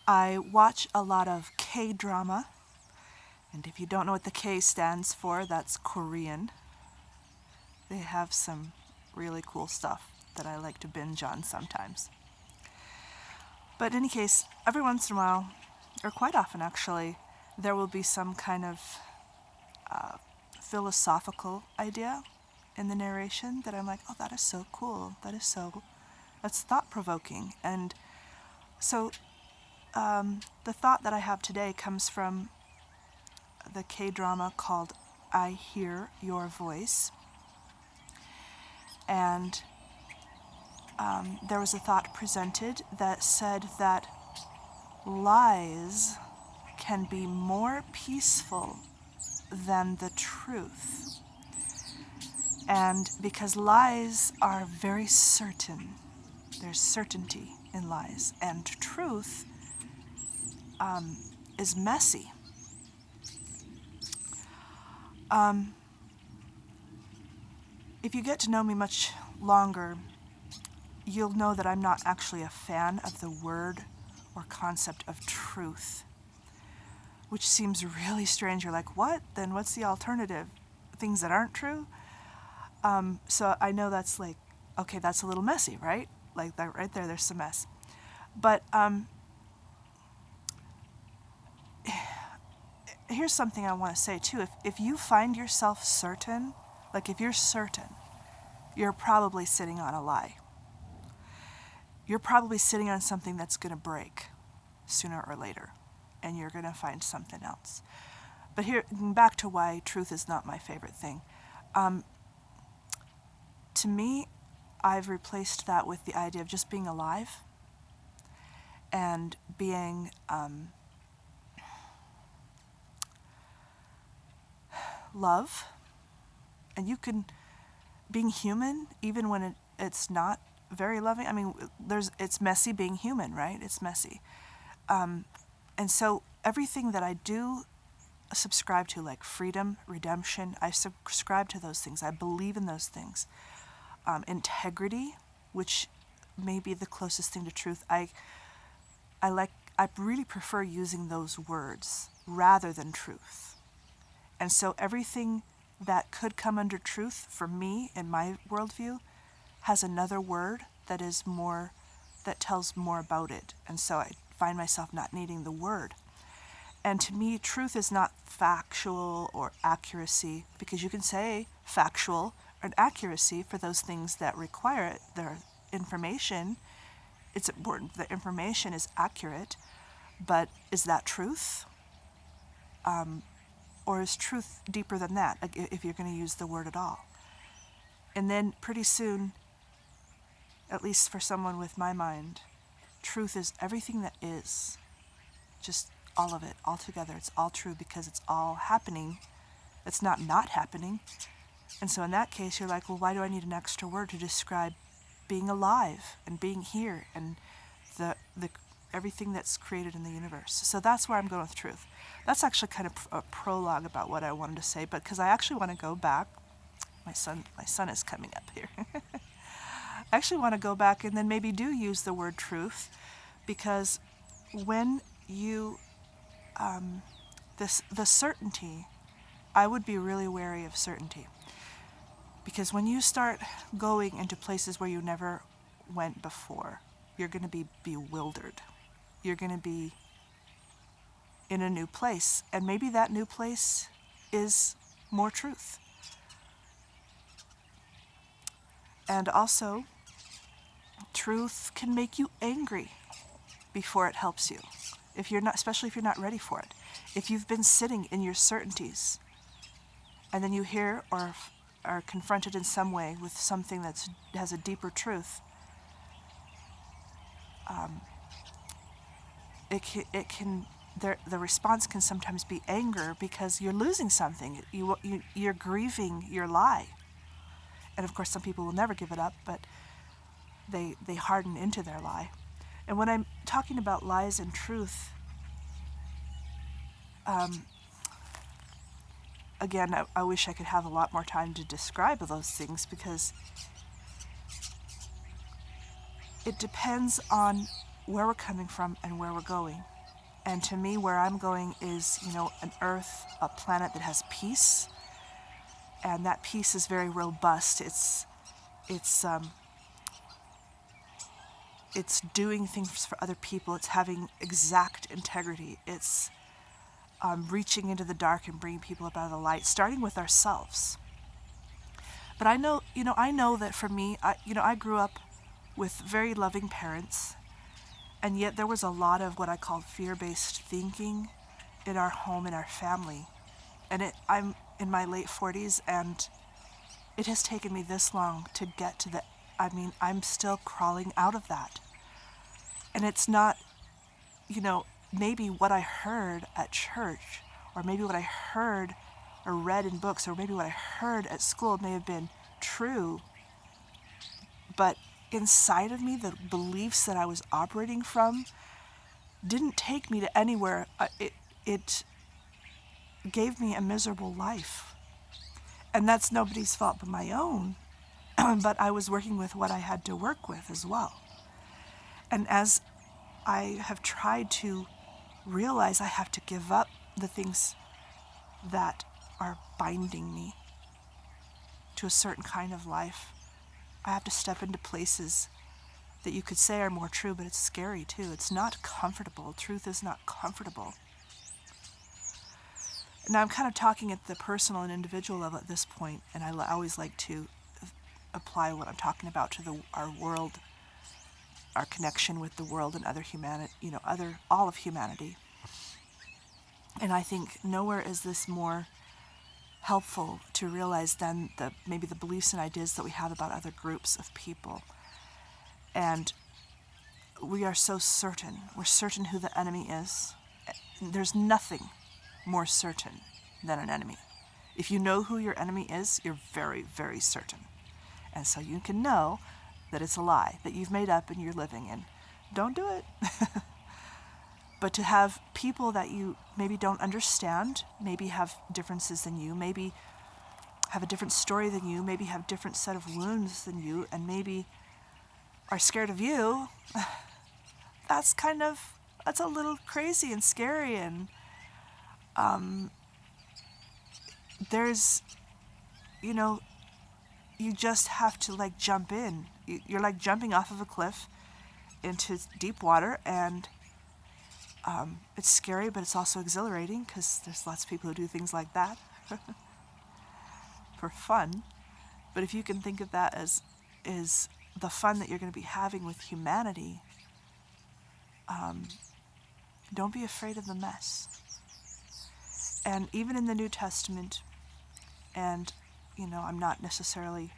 I watch a lot of KDrama, and if you don't know what the K stands for, that's Korean. They have some really cool stuff that I like to binge on sometimes. But in any case, every once in a while, or quite often actually, there will be some kind of philosophical idea in the narration that I'm like, oh, that is so cool. That's thought-provoking. And so the thought that I have today comes from the K-drama called I Hear Your Voice. And there was a thought presented that said that lies can be more peaceful than the truth. And because lies are very certain, there's certainty in lies, and truth is messy. If you get to know me much longer, you'll know that I'm not actually a fan of the word or concept of truth, which seems really strange. You're like, what? Then what's the alternative? Things that aren't true? So I know that's like, okay, that's a little messy, right? Like that right there, there's some mess. But here's something I want to say too. If you find yourself certain, like if you're certain, you're probably sitting on a lie. You're probably sitting on something that's going to break sooner or later, and you're going to find something else. But here, back to why truth is not my favorite thing. To me, I've replaced that with the idea of just being alive and being love. And you can, being human, even when it's not very loving. I mean, it's messy being human, right? It's messy. And so everything that I do subscribe to, like freedom, redemption, I subscribe to those things. I believe in those things. Integrity, which may be the closest thing to truth. I really prefer using those words rather than truth. And so everything that could come under truth for me in my worldview has another word that tells more about it. And so I find myself not needing the word. And to me, truth is not factual or accuracy, because you can say factual and accuracy for those things that require it. Their information, it's important the information is accurate, but is that truth? Or is truth deeper than that, if you're going to use the word at all? And then pretty soon, at least for someone with my mind, truth is everything that is. Just all of it, all together. It's all true because it's all happening. It's not happening. And so in that case, you're like, well, why do I need an extra word to describe being alive and being here and the everything that's created in the universe? So that's where I'm going with truth. That's actually kind of a prologue about what I wanted to say, but because I actually want to go back. My son is coming up here. I actually want to go back and then maybe do use the word truth, because when you, the certainty, I would be really wary of certainty. Because when you start going into places where you never went before, you're going to be bewildered. You're going to be in a new place. And maybe that new place is more truth. And also, truth can make you angry before it helps you. Especially if you're not ready for it. If you've been sitting in your certainties, and then you hear or are confronted in some way with something that has a deeper truth, the response can sometimes be anger, because you're losing something. You're grieving your lie. And of course, some people will never give it up, but they harden into their lie. And when I'm talking about lies and truth, again, I wish I could have a lot more time to describe those things, because it depends on where we're coming from and where we're going. And to me, where I'm going is, an earth, a planet that has peace. And that peace is very robust. It's doing things for other people. It's having exact integrity. It's reaching into the dark and bringing people up out of the light, starting with ourselves. But I know that for me, I grew up with very loving parents, and yet there was a lot of what I call fear-based thinking in our home, in our family. And I'm in my late 40s, and it has taken me this long to get to I'm still crawling out of that. And it's not, maybe what I heard at church, or maybe what I heard or read in books, or maybe what I heard at school may have been true, but inside of me, the beliefs that I was operating from didn't take me to anywhere. It gave me a miserable life. And that's nobody's fault but my own. But I was working with what I had to work with as well. And as I have tried to realize I have to give up the things that are binding me to a certain kind of life, I have to step into places that you could say are more true, but it's scary too. It's not comfortable. Truth is not comfortable. Now I'm kind of talking at the personal and individual level at this point, and I always like to apply what I'm talking about to our world, our connection with the world and other humanity, all of humanity. And I think nowhere is this more helpful to realize than maybe the beliefs and ideas that we have about other groups of people. And we are so certain. We're certain who the enemy is. There's nothing more certain than an enemy. If you know who your enemy is, you're very, very certain. And so you can know that it's a lie that you've made up and you're living in. Don't do it. But to have people that you maybe don't understand, maybe have differences than you, maybe have a different story than you, maybe have a different set of wounds than you, and maybe are scared of you, that's a little crazy and scary. And there's, you just have to jump in. You're like jumping off of a cliff into deep water, and it's scary, but it's also exhilarating because there's lots of people who do things like that for fun. But if you can think of that as the fun that you're going to be having with humanity, don't be afraid of the mess. And even in the New Testament, and I'm not necessarily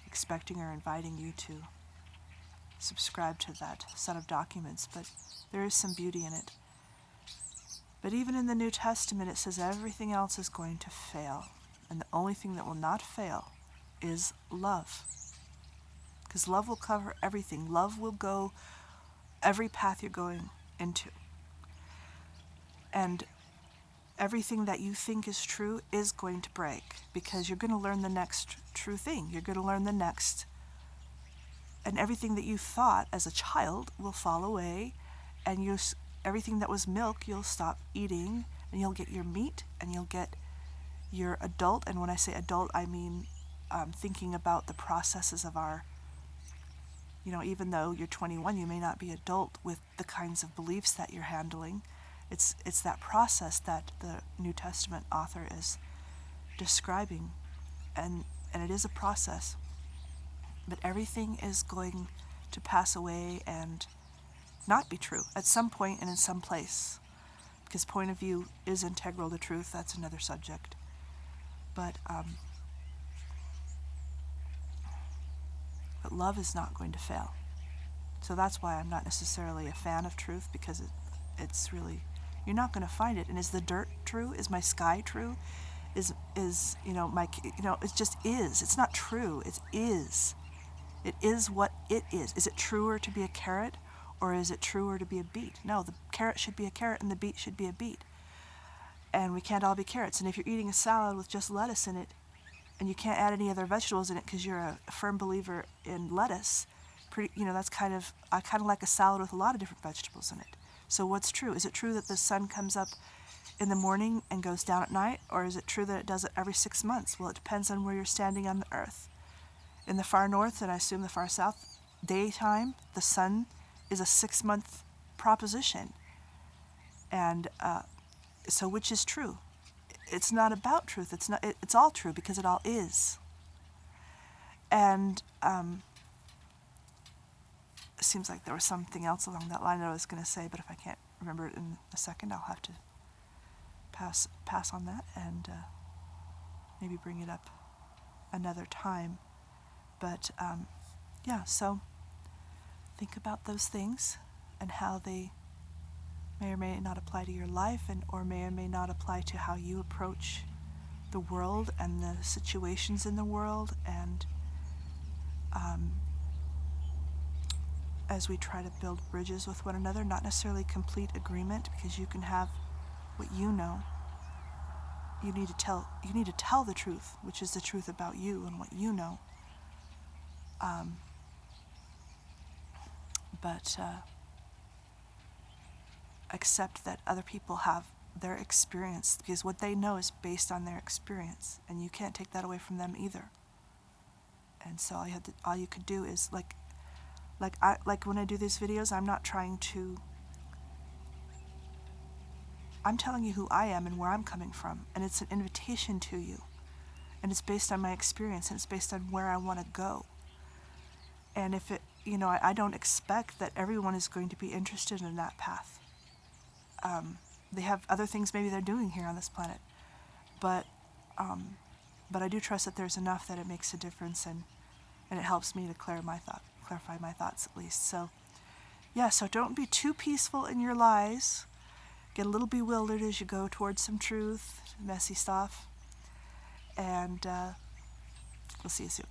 expecting or inviting you to subscribe to that set of documents, but there is some beauty in it. But even in the New Testament, it says everything else is going to fail, and the only thing that will not fail is love. Because love will cover everything. Love will go every path you're going into. And everything that you think is true is going to break, because you're going to learn the next true thing. You're going to learn the next. And everything that you thought as a child will fall away, and everything that was milk you'll stop eating, and you'll get your meat, and you'll get your adult. And when I say adult, I mean thinking about the processes of our, even though you're 21, you may not be adult with the kinds of beliefs that you're handling. It's that process that the New Testament author is describing, and it is a process. But everything is going to pass away and not be true at some point and in some place, because point of view is integral to truth. That's another subject. But love is not going to fail. So that's why I'm not necessarily a fan of truth, because it's really, you're not going to find it. And is the dirt true? Is my sky true? Is my, it just is. It's not true. It is. It is what it is. Is it truer to be a carrot, or is it truer to be a beet? No, the carrot should be a carrot and the beet should be a beet. And we can't all be carrots. And if you're eating a salad with just lettuce in it, and you can't add any other vegetables in it because you're a firm believer in lettuce, that's I kind of like a salad with a lot of different vegetables in it. So what's true? Is it true that the sun comes up in the morning and goes down at night? Or is it true that it does it every 6 months? Well, it depends on where you're standing on the earth. In the far north, and I assume the far south, daytime, the sun is a 6-month proposition. And so which is true? It's not about truth. It's all true because it all is. And it seems like there was something else along that line that I was going to say, but if I can't remember it in a second, I'll have to pass on that and maybe bring it up another time. But yeah, so think about those things and how they may or may not apply to your life, and or may not apply to how you approach the world and the situations in the world, and as we try to build bridges with one another, not necessarily complete agreement, because you can have what you know. You need to tell the truth, which is the truth about you and what you know. But accept that other people have their experience, because what they know is based on their experience, and you can't take that away from them either. And so all you could do is like when I do these videos, I'm not trying to. I'm telling you who I am and where I'm coming from, and it's an invitation to you, and it's based on my experience, and it's based on where I want to go. And if it, I don't expect that everyone is going to be interested in that path. They have other things maybe they're doing here on this planet, but I do trust that there's enough that it makes a difference, and it helps me to clarify my thoughts at least. So yeah, so don't be too peaceful in your lies. Get a little bewildered as you go towards some truth, messy stuff, and we'll see you soon.